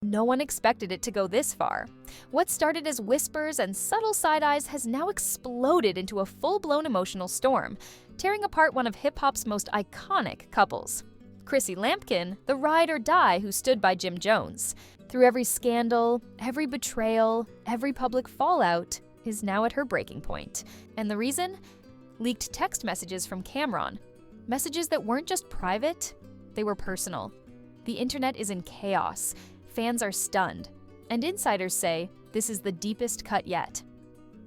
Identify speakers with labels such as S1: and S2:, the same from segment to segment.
S1: No one expected it to go this far. What started as whispers and subtle side-eyes has now exploded into a full-blown emotional storm, tearing apart one of hip-hop's most iconic couples. Chrissy Lampkin, the ride-or-die who stood by Jim Jones. Through every scandal, every betrayal, every public fallout, is now at her breaking point. And the reason? Leaked text messages from Camron. Messages that weren't just private, they were personal. The internet is in chaos. Fans are stunned, and insiders say this is the deepest cut yet.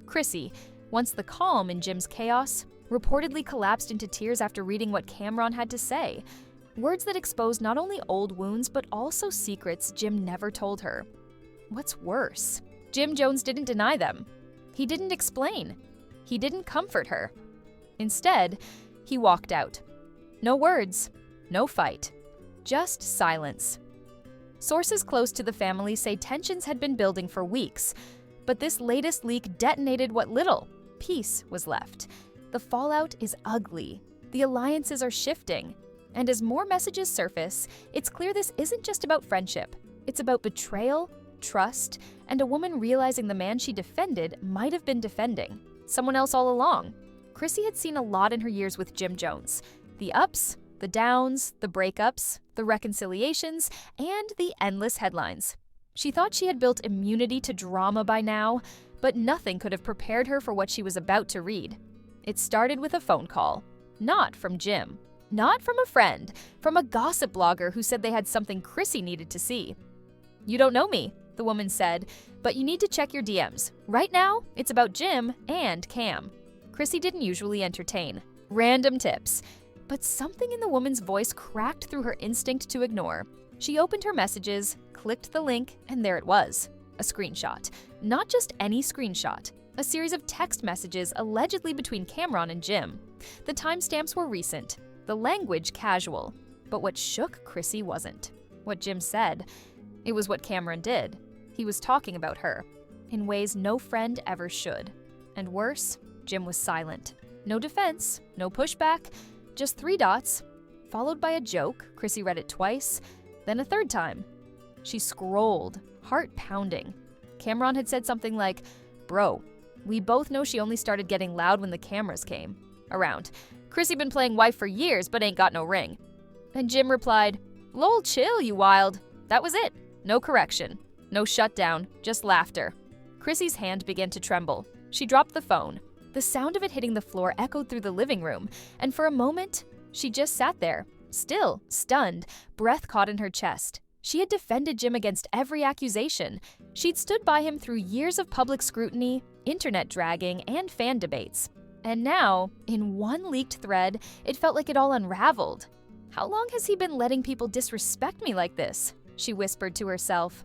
S1: Chrissy, once the calm in Jim's chaos, reportedly collapsed into tears after reading what Camron had to say. Words that exposed not only old wounds, but also secrets Jim never told her. What's worse, Jim Jones didn't deny them. He didn't explain. He didn't comfort her. Instead, he walked out. No words, no fight, just silence. Sources close to the family say tensions had been building for weeks, but this latest leak detonated what little peace was left. The fallout is ugly. The alliances are shifting. And as more messages surface, it's clear this isn't just about friendship. It's about betrayal, trust, and a woman realizing the man she defended might have been defending someone else all along. Chrissy had seen a lot in her years with Jim Jones. The ups, the downs, the breakups, the reconciliations, and the endless headlines. She thought she had built immunity to drama by now, but nothing could have prepared her for what she was about to read. It started with a phone call. Not from Jim. Not from a friend. From a gossip blogger who said they had something Chrissy needed to see. "You don't know me," the woman said, "but you need to check your DMs. Right now, it's about Jim and Cam." Chrissy didn't usually entertain random tips, but something in the woman's voice cracked through her instinct to ignore. She opened her messages, clicked the link, and there it was. A screenshot. Not just any screenshot. A series of text messages allegedly between Camron and Jim. The timestamps were recent, the language casual. But what shook Chrissy wasn't what Jim said. It was what Camron did. He was talking about her, in ways no friend ever should. And worse, Jim was silent. No defense, no pushback, just 3 dots, followed by a joke. Chrissy read it twice, then a third time. She scrolled, heart pounding. Camron had said something like, "Bro, we both know she only started getting loud when the cameras came around. Chrissy been playing wife for years but ain't got no ring." And Jim replied, "Lol, chill, you wild." That was it. No correction. No shutdown, just laughter. Chrissy's hand began to tremble. She dropped the phone. The sound of it hitting the floor echoed through the living room, and for a moment, she just sat there, still, stunned, breath caught in her chest. She had defended Jim against every accusation. She'd stood by him through years of public scrutiny, internet dragging, and fan debates. And now, in one leaked thread, it felt like it all unraveled. "How long has he been letting people disrespect me like this?" she whispered to herself.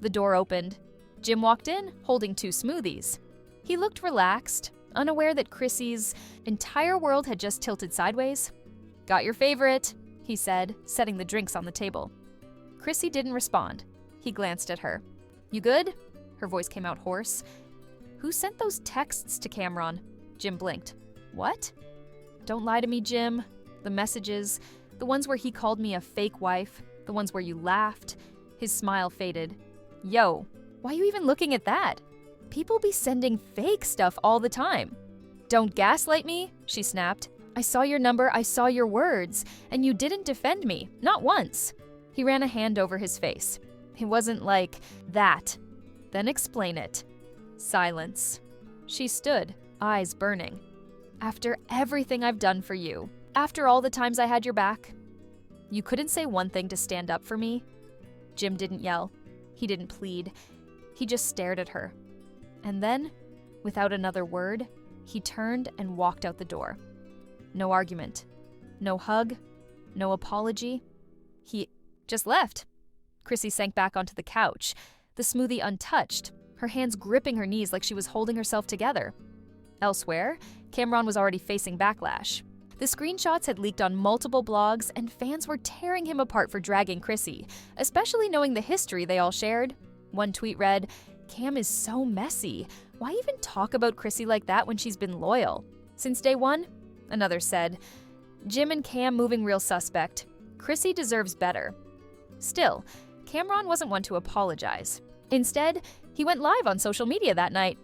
S1: The door opened. Jim walked in, holding 2 smoothies. He looked relaxed, unaware that Chrissy's entire world had just tilted sideways. "Got your favorite," he said, setting the drinks on the table. Chrissy didn't respond. He glanced at her. "You good?" Her voice came out hoarse. "Who sent those texts to Camron?" Jim blinked. "What?" "Don't lie to me, Jim. The messages, the ones where he called me a fake wife, the ones where you laughed." His smile faded. "Yo, why you even looking at that? People be sending fake stuff all the time." "Don't gaslight me," she snapped. "I saw your number, I saw your words, and you didn't defend me, not once." He ran a hand over his face. "It wasn't like that." "Then explain it." Silence. She stood, eyes burning. "After everything I've done for you, after all the times I had your back, you couldn't say one thing to stand up for me?" Jim didn't yell. He didn't plead. He just stared at her. And then, without another word, he turned and walked out the door. No argument. No hug. No apology. He just left. Chrissy sank back onto the couch, the smoothie untouched, her hands gripping her knees like she was holding herself together. Elsewhere, Camron was already facing backlash. The screenshots had leaked on multiple blogs, and fans were tearing him apart for dragging Chrissy, especially knowing the history they all shared. One tweet read, "Cam is so messy. Why even talk about Chrissy like that when she's been loyal? Since day one?" Another said, "Jim and Cam moving real suspect. Chrissy deserves better." Still, Camron wasn't one to apologize. Instead, he went live on social media that night.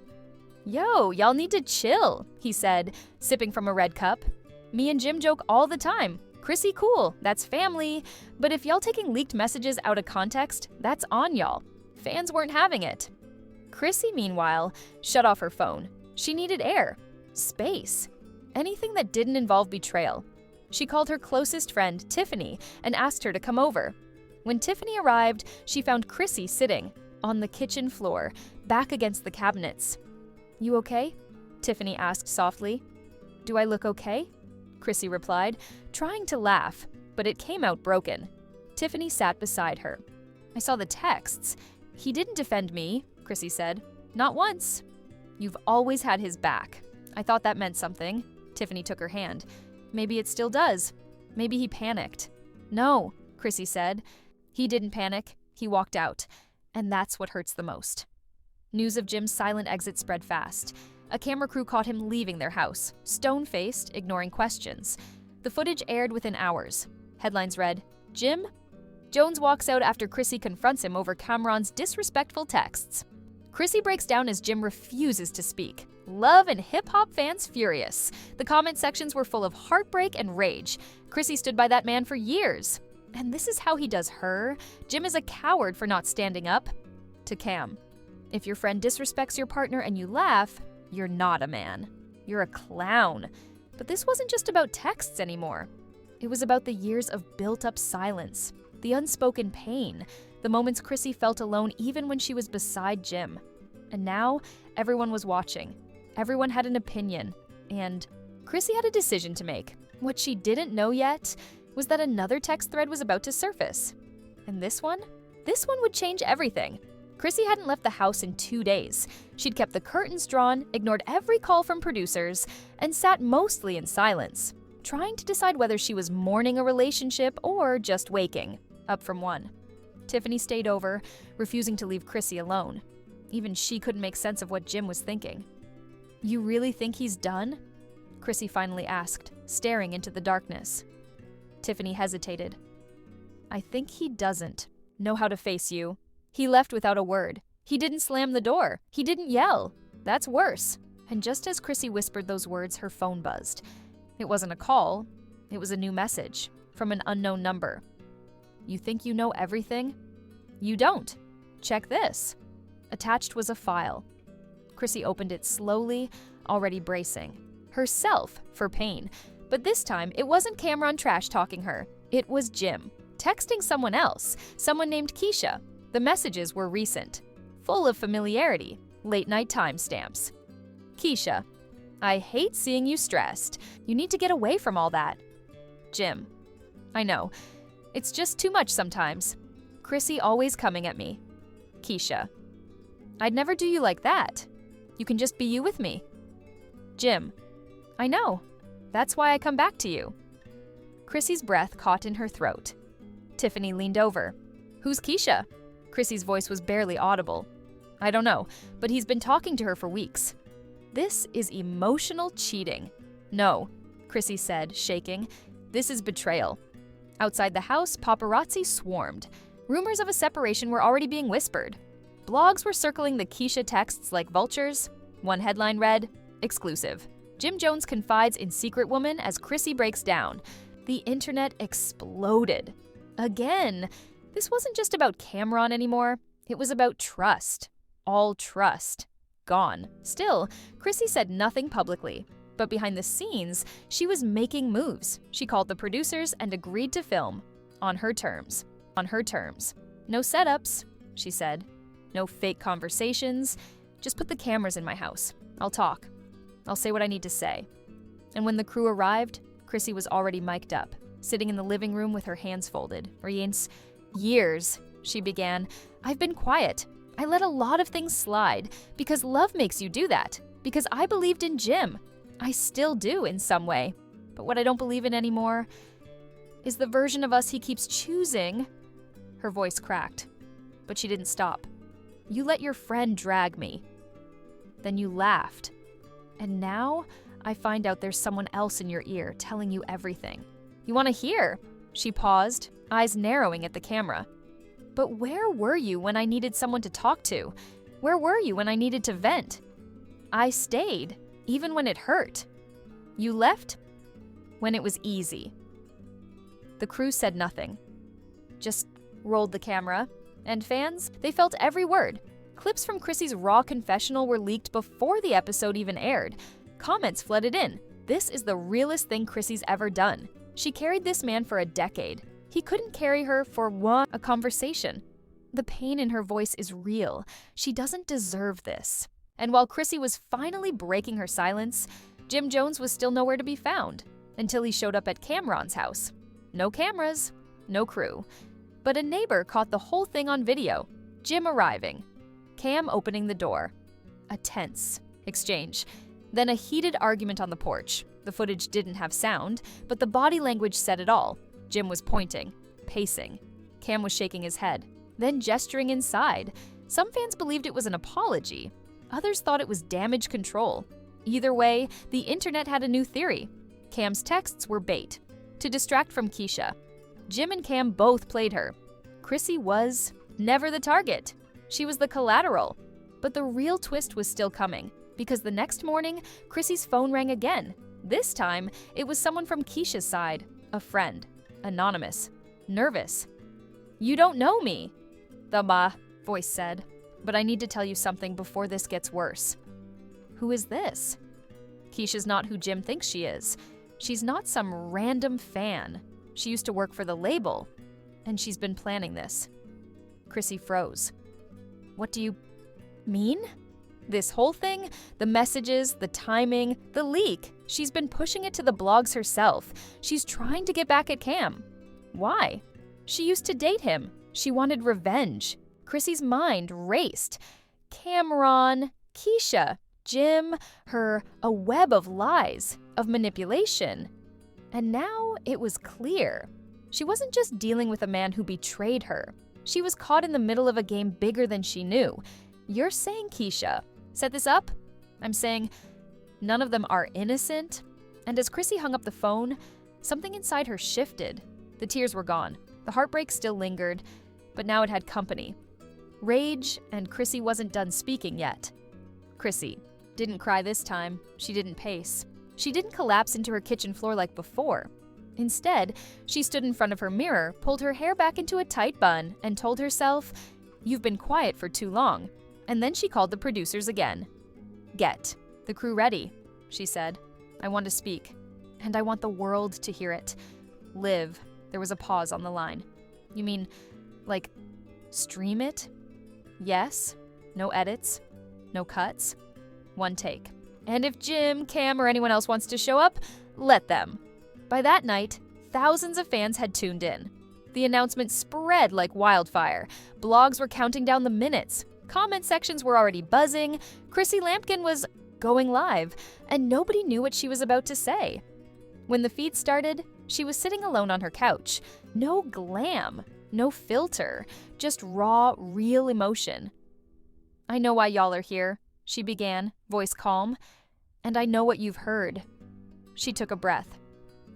S1: "Yo, y'all need to chill," he said, sipping from a red cup. "Me and Jim joke all the time. Chrissy cool, that's family. But if y'all taking leaked messages out of context, that's on y'all." Fans weren't having it. Chrissy, meanwhile, shut off her phone. She needed air, space, anything that didn't involve betrayal. She called her closest friend, Tiffany, and asked her to come over. When Tiffany arrived, she found Chrissy sitting on the kitchen floor, back against the cabinets. "You okay?" Tiffany asked softly. "Do I look okay?" Chrissy replied, trying to laugh, but it came out broken. Tiffany sat beside her. "I saw the texts. He didn't defend me," Chrissy said. "Not once." "You've always had his back. I thought that meant something." Tiffany took her hand. "Maybe it still does. Maybe he panicked." "No," Chrissy said. "He didn't panic. He walked out. And that's what hurts the most." News of Jim's silent exit spread fast. A camera crew caught him leaving their house, stone-faced, ignoring questions. The footage aired within hours. Headlines read, "Jim? Jones walks out after Chrissy confronts him over Camron's disrespectful texts." Chrissy breaks down as Jim refuses to speak. Love and hip-hop fans furious. The comment sections were full of heartbreak and rage. Chrissy stood by that man for years. And this is how he does her. Jim is a coward for not standing up. To Cam, "If your friend disrespects your partner and you laugh, you're not a man. You're a clown." But this wasn't just about texts anymore. It was about the years of built-up silence, the unspoken pain, the moments Chrissy felt alone even when she was beside Jim. And now, everyone was watching. Everyone had an opinion. And Chrissy had a decision to make. What she didn't know yet was that another text thread was about to surface. And this one would change everything. Chrissy hadn't left the house in 2 days. She'd kept the curtains drawn, ignored every call from producers, and sat mostly in silence, trying to decide whether she was mourning a relationship or just waking up from one. Tiffany stayed over, refusing to leave Chrissy alone. Even she couldn't make sense of what Jim was thinking. "You really think he's done?" Chrissy finally asked, staring into the darkness. Tiffany hesitated. "I think he doesn't know how to face you. He left without a word. He didn't slam the door. He didn't yell. That's worse." And just as Chrissy whispered those words, her phone buzzed. It wasn't a call. It was a new message from an unknown number. "You think you know everything? You don't. Check this." Attached was a file. Chrissy opened it slowly, already bracing herself for pain. But this time, it wasn't Camron trash-talking her. It was Jim, texting someone else, someone named Keisha. The messages were recent, full of familiarity, late-night timestamps. "Keisha, I hate seeing you stressed. You need to get away from all that." Jim, "I know. It's just too much sometimes. Chrissy always coming at me." Keisha, "I'd never do you like that. You can just be you with me." Jim, "I know. That's why I come back to you." Chrissy's breath caught in her throat. Tiffany leaned over. "Who's Keisha?" Chrissy's voice was barely audible. "I don't know, but he's been talking to her for weeks." "This is emotional cheating." "No," Chrissy said, shaking. "This is betrayal." Outside the house, paparazzi swarmed. Rumors of a separation were already being whispered. Blogs were circling the Keisha texts like vultures. One headline read, "Exclusive. Jim Jones confides in secret woman as Chrissy breaks down." The internet exploded. Again, this wasn't just about Camron anymore. It was about trust. All trust. Gone. Still, Chrissy said nothing publicly. But behind the scenes, she was making moves. She called the producers and agreed to film. On her terms. On her terms. "No setups," she said. "No fake conversations. Just put the cameras in my house. I'll talk. I'll say what I need to say." And when the crew arrived, Chrissy was already mic'd up, sitting in the living room with her hands folded. "Years," she began. "I've been quiet. I let a lot of things slide because love makes you do that. Because I believed in Jim. I still do in some way. But what I don't believe in anymore is the version of us he keeps choosing." Her voice cracked, but she didn't stop. "You let your friend drag me. Then you laughed. And now I find out there's someone else in your ear telling you everything. You want to hear?" She paused, eyes narrowing at the camera. But where were you when I needed someone to talk to? Where were you when I needed to vent? I stayed, even when it hurt. You left when it was easy." The crew said nothing, just rolled the camera, and fans, they felt every word. Clips from Chrissy's raw confessional were leaked before the episode even aired. Comments flooded in. This is the realest thing Chrissy's ever done. She carried this man for a decade. He couldn't carry her for a conversation. The pain in her voice is real. She doesn't deserve this. And while Chrissy was finally breaking her silence, Jim Jones was still nowhere to be found until he showed up at Camron's house. No cameras, no crew. But a neighbor caught the whole thing on video. Jim arriving, Cam opening the door. A tense exchange. Then a heated argument on the porch. The footage didn't have sound, but the body language said it all. Jim was pointing, pacing. Cam was shaking his head, then gesturing inside. Some fans believed it was an apology. Others thought it was damage control. Either way, the internet had a new theory. Cam's texts were bait, to distract from Keisha. Jim and Cam both played her. Chrissy was never the target. She was the collateral. But the real twist was still coming, because the next morning, Chrissy's phone rang again. This time, it was someone from Keisha's side, a friend, anonymous, nervous. "You don't know me," the voice said, "but I need to tell you something before this gets worse." Who is this? Keisha's not who Jim thinks she is. She's not some random fan. She used to work for the label, and she's been planning this. Chrissy froze. "What do you mean?" This whole thing, the messages, the timing, the leak, she's been pushing it to the blogs herself. She's trying to get back at Cam. Why? She used to date him. She wanted revenge. Chrissy's mind raced. Camron, Keisha, Jim, her, a web of lies, of manipulation. And now it was clear. She wasn't just dealing with a man who betrayed her. She was caught in the middle of a game bigger than she knew. You're saying Keisha set this up? I'm saying none of them are innocent. And as Chrissy hung up the phone, something inside her shifted. The tears were gone. The heartbreak still lingered, but now it had company. Rage, and Chrissy wasn't done speaking yet. Chrissy didn't cry this time. She didn't pace. She didn't collapse into her kitchen floor like before. Instead, she stood in front of her mirror, pulled her hair back into a tight bun, and told herself, "You've been quiet for too long." And then she called the producers again. "Get the crew ready," she said. "I want to speak, and I want the world to hear it. Live." There was a pause on the line. "You mean, like, stream it?" "Yes. No edits. No cuts. One take. And if Jim, Cam, or anyone else wants to show up, let them." By that night, thousands of fans had tuned in. The announcement spread like wildfire. Blogs were counting down the minutes. Comment sections were already buzzing. Chrissy Lampkin was going live, and nobody knew what she was about to say. When the feed started, she was sitting alone on her couch. No glam, no filter, just raw, real emotion. "I know why y'all are here," she began, voice calm. "And I know what you've heard." She took a breath.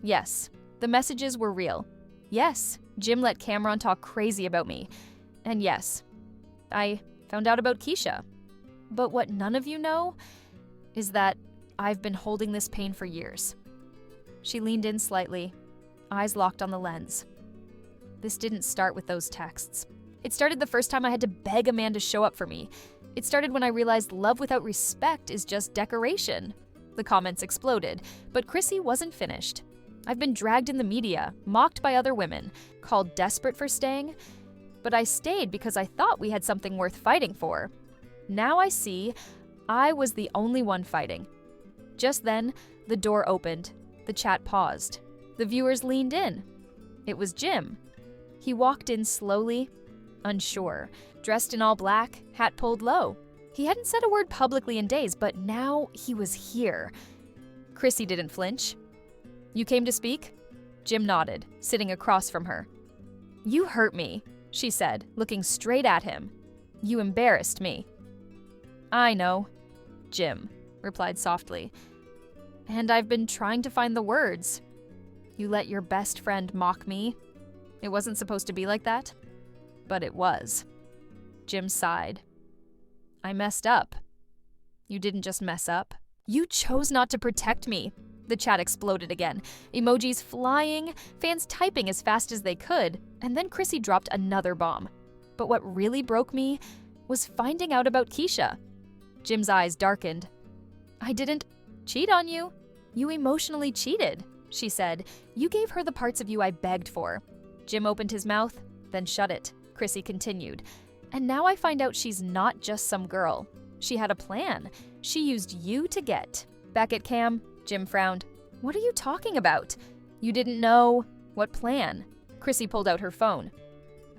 S1: Yes, the messages were real. Yes, Jim let Camron talk crazy about me. And yes, I found out about Keisha. But what none of you know is that I've been holding this pain for years. She leaned in slightly, eyes locked on the lens. This didn't start with those texts. It started the first time I had to beg a man to show up for me. It started when I realized love without respect is just decoration. The comments exploded, but Chrissy wasn't finished. I've been dragged in the media, mocked by other women, called desperate for staying, but I stayed because I thought we had something worth fighting for. Now I see I was the only one fighting. Just then, the door opened. The chat paused. The viewers leaned in. It was Jim. He walked in slowly, unsure, dressed in all black, hat pulled low. He hadn't said a word publicly in days, but now he was here. Chrissy didn't flinch. "You came to speak?" Jim nodded, sitting across from her. "You hurt me," she said, looking straight at him. "You embarrassed me." "I know," Jim replied softly. "And I've been trying to find the words. You let your best friend mock me. It wasn't supposed to be like that." But it was. Jim sighed. I messed up. You didn't just mess up. You chose not to protect me. The chat exploded again. Emojis flying, fans typing as fast as they could, and then Chrissy dropped another bomb. But what really broke me was finding out about Keisha. Jim's eyes darkened. I didn't cheat on you. You emotionally cheated, she said. You gave her the parts of you I begged for. Jim opened his mouth, then shut it. Chrissy continued. And now I find out she's not just some girl. She had a plan. She used you to get. Back at Cam, Jim frowned. What are you talking about? You didn't know. What plan? Chrissy pulled out her phone.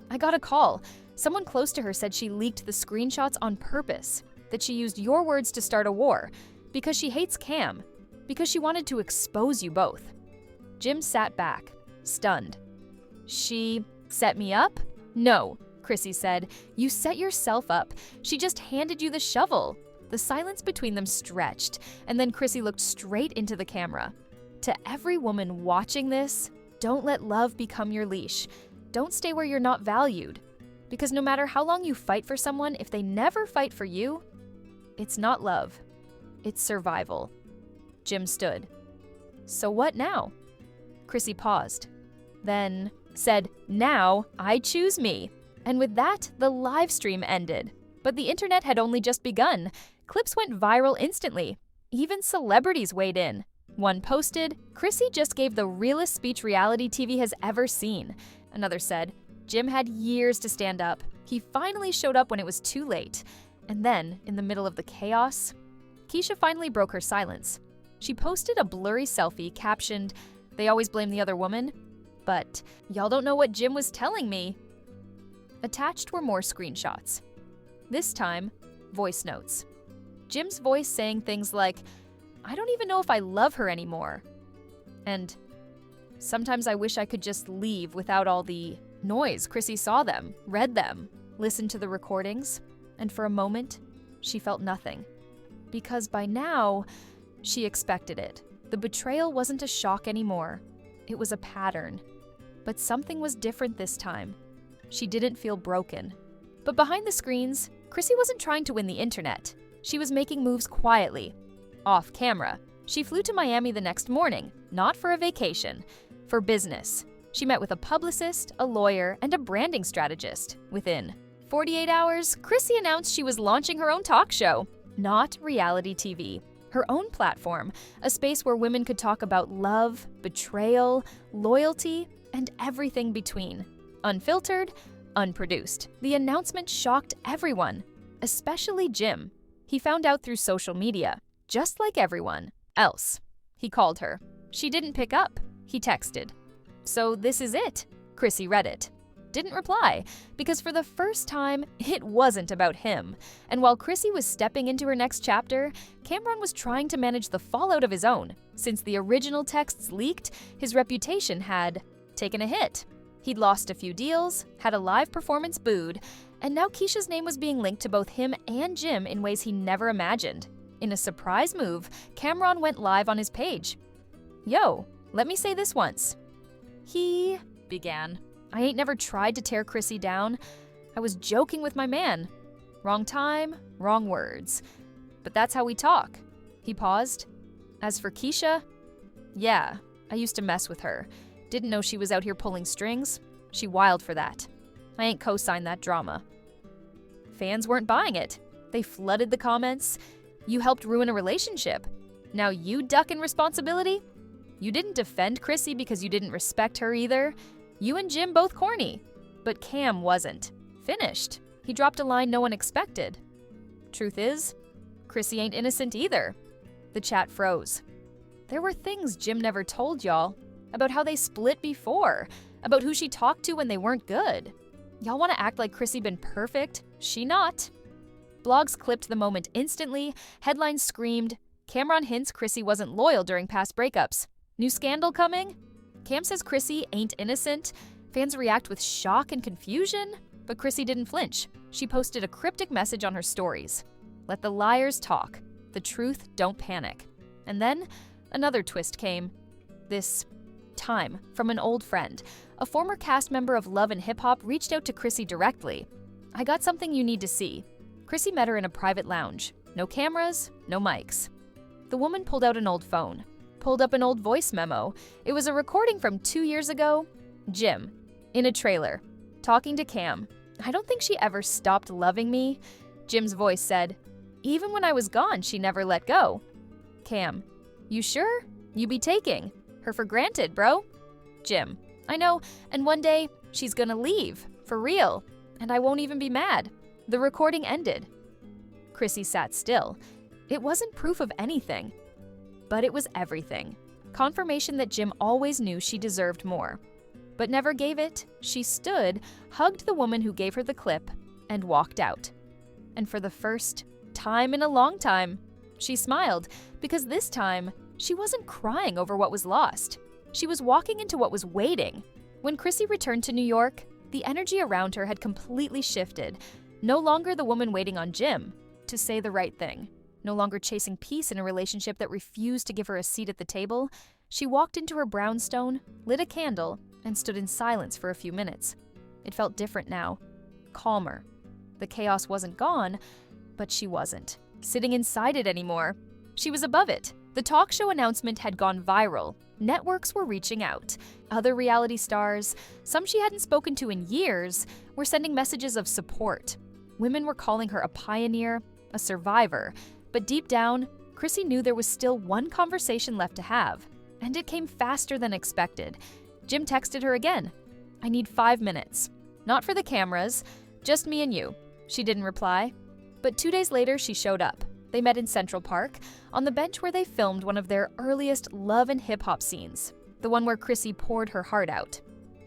S1: I got a call. Someone close to her said she leaked the screenshots on purpose, that she used your words to start a war, because she hates Cam, because she wanted to expose you both. Jim sat back, stunned. She set me up? No, Chrissy said. You set yourself up. She just handed you the shovel. The silence between them stretched, and then Chrissy looked straight into the camera. To every woman watching this, don't let love become your leash. Don't stay where you're not valued. Because no matter how long you fight for someone, if they never fight for you, it's not love. It's survival. Jim stood. So what now? Chrissy paused. Then said, now I choose me. And with that, the live stream ended. But the internet had only just begun. Clips went viral instantly. Even celebrities weighed in. One posted, Chrissy just gave the realest speech reality TV has ever seen. Another said, Jim had years to stand up. He finally showed up when it was too late. And then, in the middle of the chaos, Keisha finally broke her silence. She posted a blurry selfie captioned, they always blame the other woman, but y'all don't know what Jim was telling me. Attached were more screenshots. This time, voice notes. Jim's voice saying things like, I don't even know if I love her anymore. And sometimes I wish I could just leave without all the noise. Chrissy saw them, read them, listened to the recordings, and for a moment, she felt nothing. Because by now, she expected it. The betrayal wasn't a shock anymore. It was a pattern. But something was different this time. She didn't feel broken. But behind the screens, Chrissy wasn't trying to win the internet. She was making moves quietly, off camera. She flew to Miami the next morning, not for a vacation, for business. She met with a publicist, a lawyer, and a branding strategist. Within 48 hours, Chrissy announced she was launching her own talk show, not reality TV. Her own platform, a space where women could talk about love, betrayal, loyalty, and everything between. Unfiltered, unproduced. The announcement shocked everyone, especially Jim. He found out through social media, just like everyone else. He called her. She didn't pick up. He texted. So this is it. Chrissy read it. Didn't reply, because for the first time, it wasn't about him. And while Chrissy was stepping into her next chapter, Camron was trying to manage the fallout of his own. Since the original texts leaked, his reputation had taken a hit. He'd lost a few deals, had a live performance booed, and now Keisha's name was being linked to both him and Jim in ways he never imagined. In a surprise move, Camron went live on his page. Yo, let me say this once. He began. I ain't never tried to tear Chrissy down. I was joking with my man. Wrong time, wrong words. But that's how we talk. He paused. As for Keisha, yeah, I used to mess with her. Didn't know she was out here pulling strings. She wild for that. I ain't co-signed that drama. Fans weren't buying it. They flooded the comments. You helped ruin a relationship. Now you duck in responsibility? You didn't defend Chrissy because you didn't respect her either. You and Jim both corny. But Cam wasn't. Finished. He dropped a line no one expected. Truth is, Chrissy ain't innocent either. The chat froze. There were things Jim never told y'all. About how they split before. About who she talked to when they weren't good. Y'all want to act like Chrissy been perfect? She not. Blogs clipped the moment instantly. Headlines screamed, Camron hints Chrissy wasn't loyal during past breakups. New scandal coming? Cam says Chrissy ain't innocent. Fans react with shock and confusion. But Chrissy didn't flinch. She posted a cryptic message on her stories. Let the liars talk. The truth don't panic. And then another twist came. This time from an old friend. A former cast member of Love and Hip Hop reached out to Chrissy directly. "I got something you need to see." Chrissy met her in a private lounge. No cameras, no mics. The woman pulled out an old phone, pulled up an old voice memo. It was a recording from 2 years ago. Jim, in a trailer, talking to Cam. "I don't think she ever stopped loving me." Jim's voice said, "Even when I was gone, she never let go." Cam, "You sure? You be taking her for granted, bro." Jim, "I know, and one day, she's gonna leave, for real, and I won't even be mad." The recording ended. Chrissy sat still. It wasn't proof of anything, but it was everything. Confirmation that Jim always knew she deserved more, but never gave it. She stood, hugged the woman who gave her the clip, and walked out. And for the first time in a long time, she smiled, because this time, she wasn't crying over what was lost. She was walking into what was waiting. When Chrissy returned to New York, the energy around her had completely shifted. No longer the woman waiting on Jim to say the right thing. No longer chasing peace in a relationship that refused to give her a seat at the table. She walked into her brownstone, lit a candle, and stood in silence for a few minutes. It felt different now, calmer. The chaos wasn't gone, but she wasn't sitting inside it anymore. She was above it. The talk show announcement had gone viral. Networks were reaching out. Other reality stars, some she hadn't spoken to in years, were sending messages of support. Women were calling her a pioneer, a survivor. But deep down, Chrissy knew there was still one conversation left to have, and it came faster than expected. Jim texted her again. "I need 5 minutes. Not for the cameras, just me and you." She didn't reply. But 2 days later, she showed up. They met in Central Park, on the bench where they filmed one of their earliest Love and Hip Hop scenes, the one where Chrissy poured her heart out.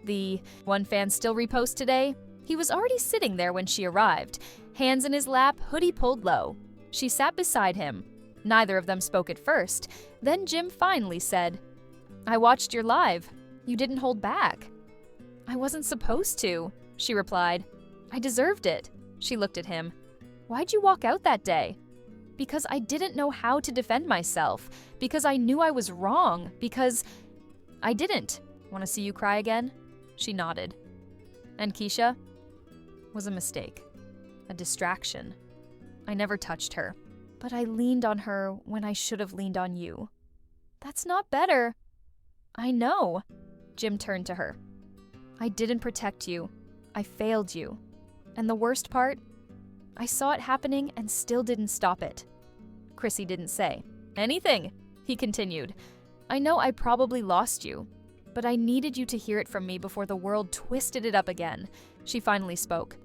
S1: The one fan still reposts today. He was already sitting there when she arrived, hands in his lap, hoodie pulled low. She sat beside him. Neither of them spoke at first. Then Jim finally said, "I watched your live. You didn't hold back." "I wasn't supposed to," she replied. "I deserved it." She looked at him. "Why'd you walk out that day?" "Because I didn't know how to defend myself. Because I knew I was wrong. Because I didn't." "Want to see you cry again?" She nodded. "And Keisha?" "Was a mistake. A distraction. I never touched her. But I leaned on her when I should have leaned on you." "That's not better." "I know." Jim turned to her. "I didn't protect you. I failed you. And the worst part? I saw it happening and still didn't stop it." Chrissy didn't say anything. He continued, "I know I probably lost you, but I needed you to hear it from me before the world twisted it up again." She finally spoke.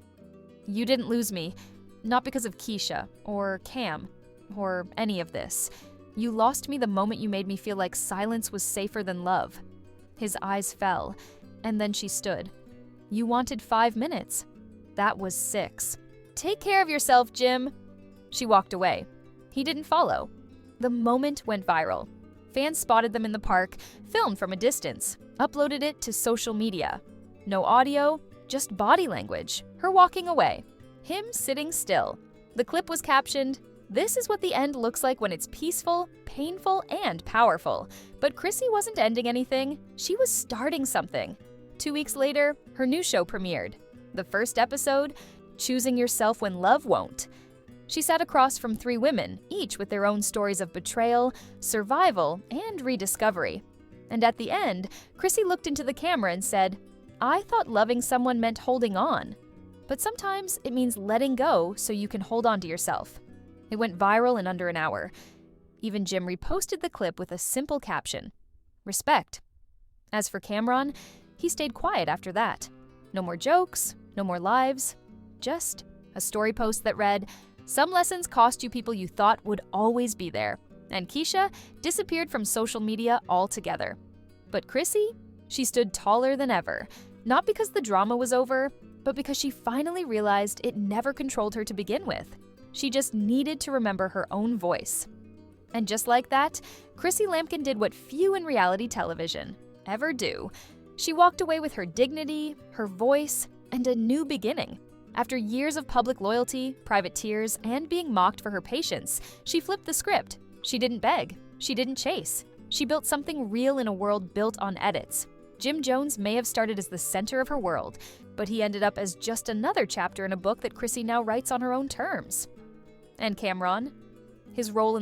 S1: "You didn't lose me, not because of Keisha, or Cam, or any of this. You lost me the moment you made me feel like silence was safer than love." His eyes fell, and then she stood. "You wanted 5 minutes. That was 6. Take care of yourself, Jim." She walked away. He didn't follow. The moment went viral. Fans spotted them in the park, filmed from a distance, uploaded it to social media. No audio, just body language. Her walking away. Him sitting still. The clip was captioned, "This is what the end looks like when it's peaceful, painful, and powerful." But Chrissy wasn't ending anything. She was starting something. 2 weeks later, her new show premiered. The first episode, Choosing Yourself When Love Won't. She sat across from 3 women, each with their own stories of betrayal, survival, and rediscovery. And at the end, Chrissy looked into the camera and said, "I thought loving someone meant holding on. But sometimes it means letting go so you can hold on to yourself." It went viral in under an hour. Even Jim reposted the clip with a simple caption, "Respect." As for Camron, he stayed quiet after that. No more jokes, no more lives, just a story post that read, "Some lessons cost you people you thought would always be there." And Keisha disappeared from social media altogether. But Chrissy, she stood taller than ever, not because the drama was over, but because she finally realized it never controlled her to begin with. She just needed to remember her own voice. And just like that, Chrissy Lampkin did what few in reality television ever do. She walked away with her dignity, her voice, and a new beginning. After years of public loyalty, private tears, and being mocked for her patience, she flipped the script. She didn't beg. She didn't chase. She built something real in a world built on edits. Jim Jones may have started as the center of her world, but he ended up as just another chapter in a book that Chrissy now writes on her own terms. And Camron? His role in